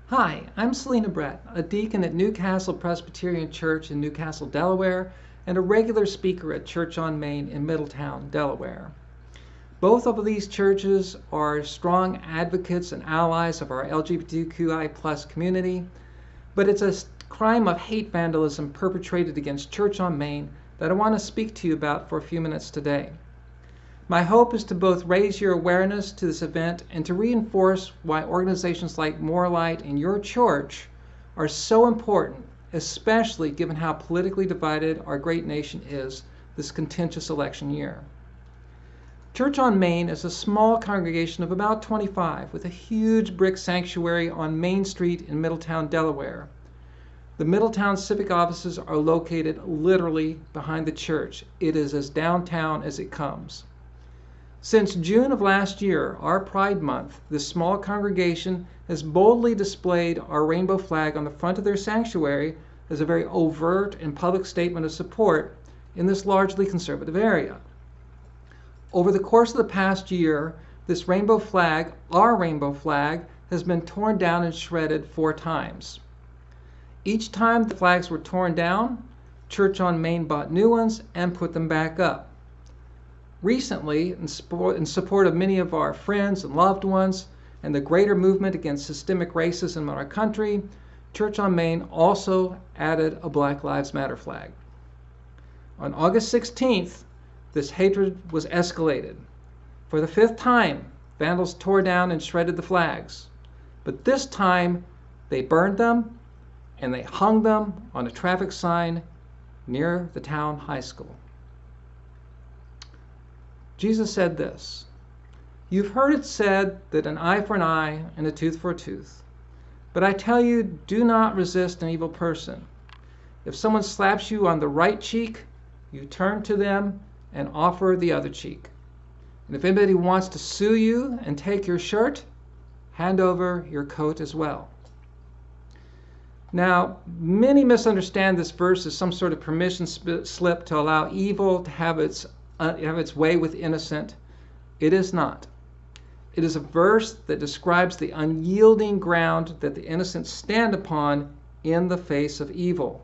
Hi, I'm Salina Brett, a deacon at Newcastle Presbyterian Church in Newcastle, Delaware, and a regular speaker at Church on Main in Middletown, Delaware. Both of these churches are strong advocates and allies of our LGBTQI+ community, but it's a crime of hate vandalism perpetrated against Church on Main that I want to speak to you about for a few minutes today. My hope is to both raise your awareness to this event and to reinforce why organizations like Moralite and your church are so important, especially given how politically divided our great nation is this contentious election year. Church on Main is a small congregation of about 25 with a huge brick sanctuary on Main Street in Middletown, Delaware. The Middletown civic offices are located literally behind the church. It is as downtown as it comes. Since June of last year, our Pride Month, this small congregation has boldly displayed our rainbow flag on the front of their sanctuary as a very overt and public statement of support in this largely conservative area. Over the course of the past year, this rainbow flag, our rainbow flag, has been torn down and shredded 4 times. Each time the flags were torn down, Church on Main bought new ones and put them back up. Recently, in support of many of our friends and loved ones and the greater movement against systemic racism in our country, Church on Main also added a Black Lives Matter flag. On August 16th, this hatred was escalated. For the 5th time, vandals tore down and shredded the flags. But this time, they burned them and they hung them on a traffic sign near the town high school. Jesus said this, "You've heard it said that an eye for an eye and a tooth for a tooth. But I tell you, do not resist an evil person. If someone slaps you on the right cheek, you turn to them and offer the other cheek. And if anybody wants to sue you and take your shirt, hand over your coat as well." Now, many misunderstand this verse as some sort of permission slip to allow evil to have its way with innocent. It is not. It is a verse that describes the unyielding ground that the innocent stand upon in the face of evil.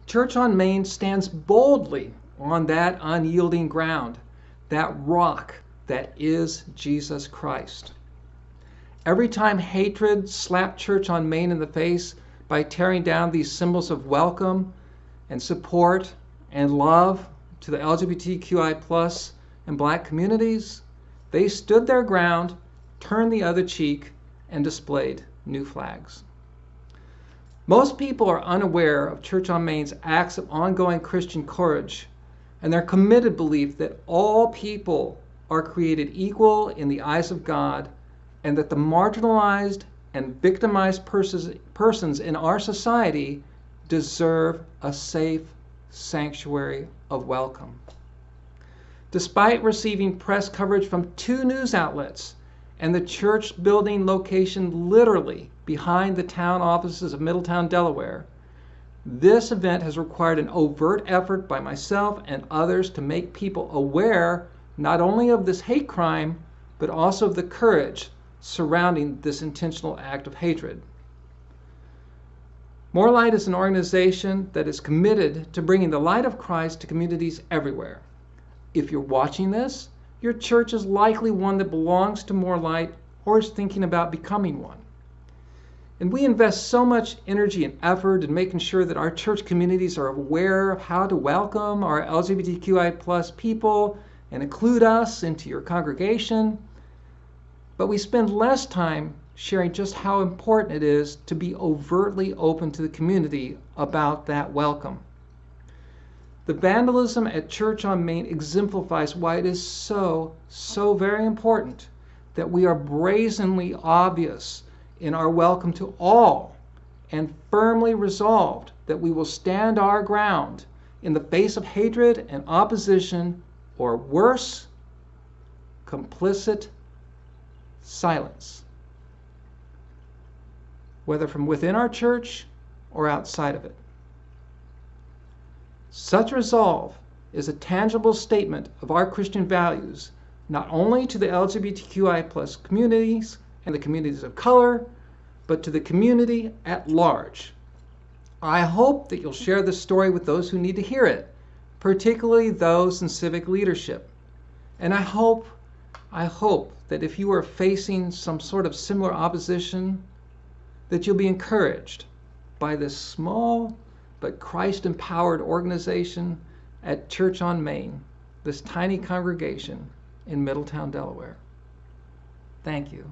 Church on Main stands boldly on that unyielding ground, that rock that is Jesus Christ. Every time hatred slapped Church on Main in the face by tearing down these symbols of welcome and support and love to the LGBTQI+ and Black communities, they stood their ground, turned the other cheek, and displayed new flags. Most people are unaware of Church on Main's acts of ongoing Christian courage and their committed belief that all people are created equal in the eyes of God and that the marginalized and victimized persons in our society deserve a safe sanctuary of welcome. Despite receiving press coverage from 2 news outlets and the church building location literally behind the town offices of Middletown, Delaware, this event has required an overt effort by myself and others to make people aware not only of this hate crime, but also of the courage surrounding this intentional act of hatred. Moralite is an organization that is committed to bringing the light of Christ to communities everywhere. If you're watching this, your church is likely one that belongs to Moralite or is thinking about becoming one. And we invest so much energy and effort in making sure that our church communities are aware of how to welcome our LGBTQI+ people and include us into your congregation. But we spend less time sharing just how important it is to be overtly open to the community about that welcome. The vandalism at Church on Main exemplifies why it is so very important that we are brazenly obvious in our welcome to all and firmly resolved that we will stand our ground in the face of hatred and opposition, or worse, complicit silence, whether from within our church or outside of it. Such resolve is a tangible statement of our Christian values, not only to the LGBTQI+ communities and the communities of color, but to the community at large. I hope that you'll share this story with those who need to hear it, particularly those in civic leadership. And I hope that if you are facing some sort of similar opposition, that you'll be encouraged by this small but Christ-empowered organization at Church on Main, this tiny congregation in Middletown, Delaware. Thank you.